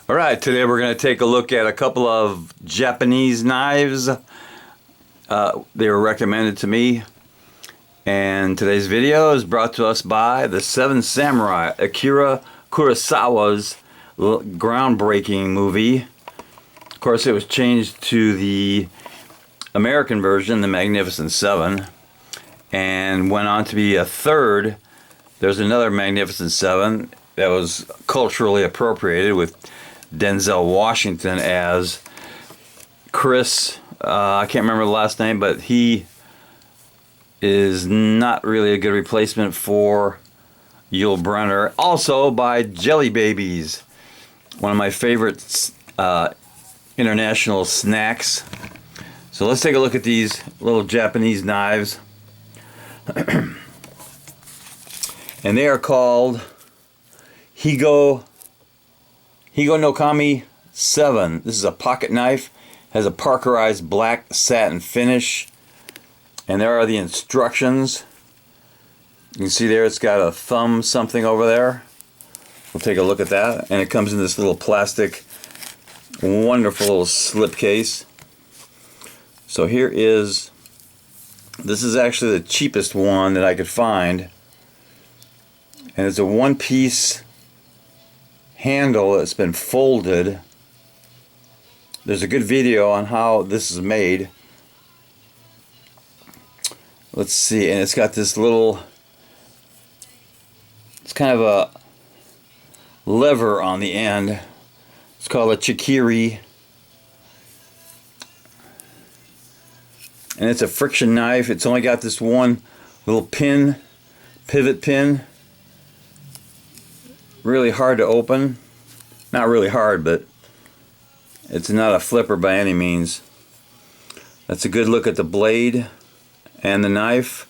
Alright, today we're going to take a look at a couple of Japanese knives. They were recommended to me. And today's video is brought to us by The Seven Samurai, Akira Kurosawa's groundbreaking movie. Of course, it was changed to the American version, The Magnificent Seven, and went on to be a third. There's another Magnificent Seven that was culturally appropriated with Denzel Washington as Chris. I can't remember the last name, but he is not really a good replacement for Yul Brynner. Also by Jelly Babies, one of my favorite international snacks. So let's take a look at these little Japanese knives. And they are called Higo no Kami 7. This is a pocket knife. Has a parkerized black satin finish. And there are the instructions. You can see there it's got a thumb something over there. We'll take a look at that. And it comes in this little plastic, wonderful little slip case. So here is, this is actually the cheapest one that I could find. And it's a one-piece handle that's been folded. There's a good video on how this is made. Let's see, and it's got this little, it's kind of a lever on the end. It's called a chikiri. And it's a friction knife. It's only got this one little pin, pivot pin. Really hard to open. Not really hard, but it's not a flipper by any means. That's a good look at the blade and the knife.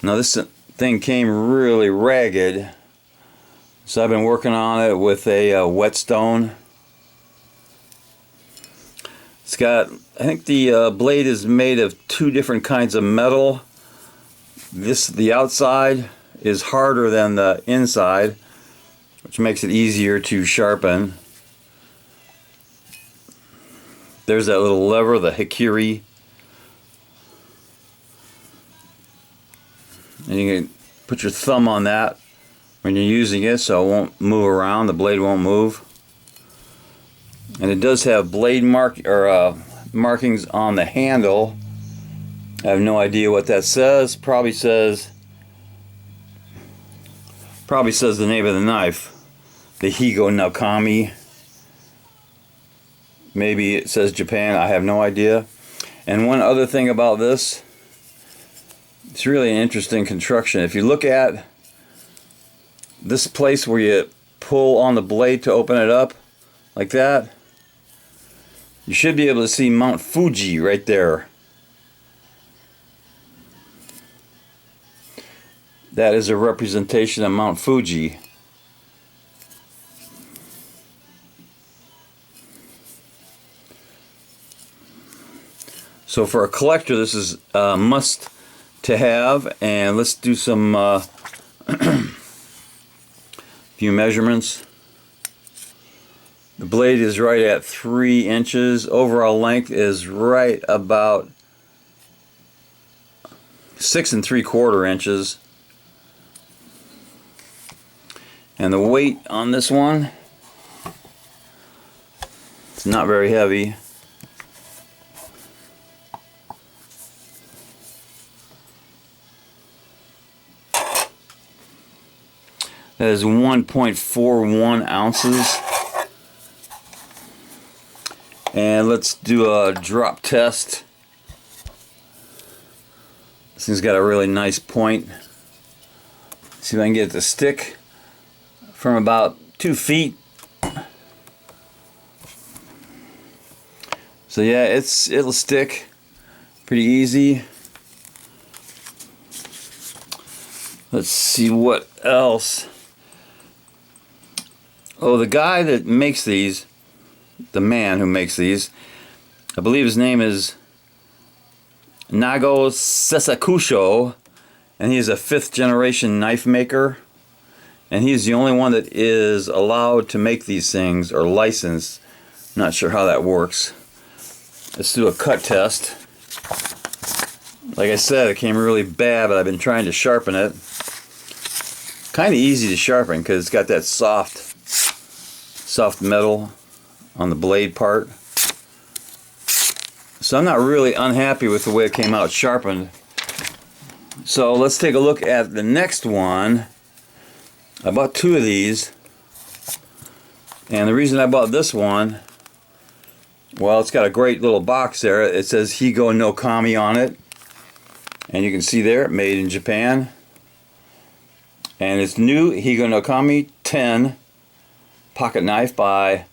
Now this thing came really ragged, so I've been working on it with a whetstone. It's got, I think the blade is made of two different kinds of metal. The outside is harder than the inside, which makes it easier to sharpen. There's that little lever, the hikiri. And you can put your thumb on that when you're using it so it won't move around, the blade won't move. And it does have blade markings on the handle. I have no idea what that says. Probably says the name of the knife, the Higo no Kami. Maybe it says Japan, I have no idea. And one other thing about this, it's really an interesting construction. If you look at this place where you pull on the blade to open it up, like that, you should be able to see Mount Fuji right there. That is a representation of Mount Fuji. So for a collector, this is a must to have. And let's do some few measurements. The blade is right at 3 inches. Overall length is right about 6 3/4 inches. And the weight on this one, it's not very heavy. That is 1.41 ounces. And let's do a drop test. This thing's got a really nice point. See if I can get it to stick from about 2 feet. So yeah, it'll stick pretty easy. Let's see what else. Oh, the guy that makes these, the man who makes these, I believe his name is Nago Sesakusho, and he is a 5th generation knife maker. And he's the only one that is allowed to make these things, or licensed. Not sure how that works. Let's do a cut test. Like I said, it came really bad, but I've been trying to sharpen it. Kind of easy to sharpen because it's got that soft metal on the blade part. So I'm not really unhappy with the way it came out sharpened. So let's take a look at the next one. I bought 2 of these. And the reason I bought this one, well, it's got a great little box there. It says Higo no Kami on it. And you can see there, made in Japan. And it's new Higo no Kami 10 pocket knife by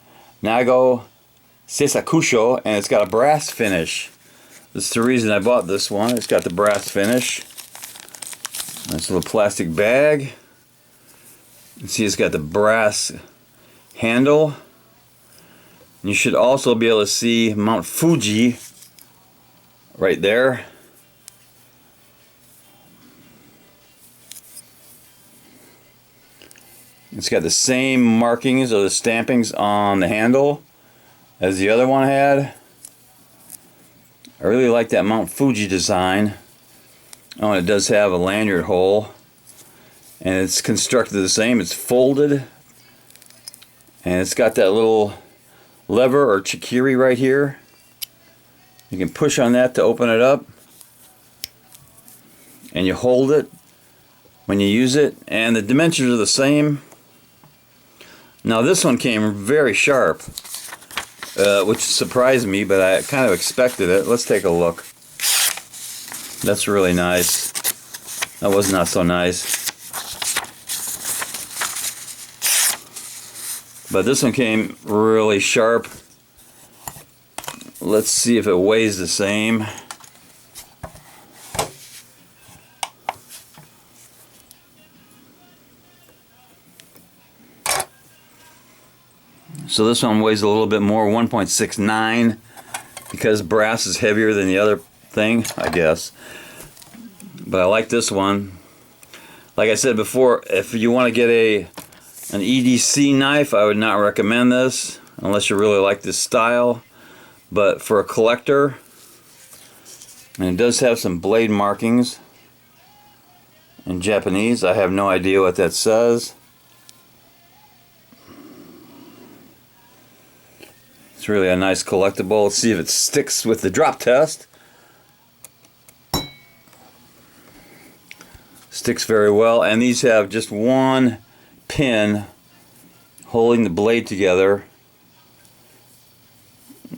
Nago Seisakusho, and it's got a brass finish. This is the reason I bought this one. It's got the brass finish. Nice little plastic bag. You can see it's got the brass handle. You should also be able to see Mount Fuji right there. It's got the same markings or the stampings on the handle as the other one had. I really like that Mount Fuji design. Oh, and it does have a lanyard hole. And it's constructed the same. It's folded. And it's got that little lever or chikiri right here. You can push on that to open it up. And you hold it when you use it. And the dimensions are the same. Now this one came very sharp, which surprised me, but I kind of expected it. Let's take a look. That's really nice. That was not so nice. But this one came really sharp. Let's see if it weighs the same. So this one weighs a little bit more, 1.69, because brass is heavier than the other thing, I guess. But I like this one. Like I said before, if you want to get an EDC knife, I would not recommend this unless you really like this style. But for a collector, and it does have some blade markings in Japanese. I have no idea what that says. It's really a nice collectible. Let's see if it sticks with the drop test. Sticks very well, and these have just one pin holding the blade together.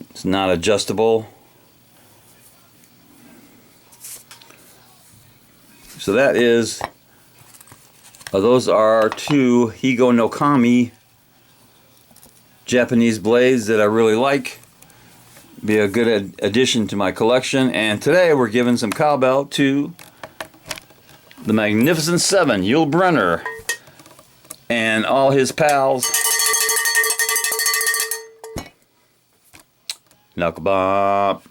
It's not adjustable. So that is, those are 2 Higo no Kami Japanese blades that I really like. Be a good addition to my collection. And today we're giving some cowbell to the Magnificent 7, Yul Brynner, and all his pals. Knuckle bop.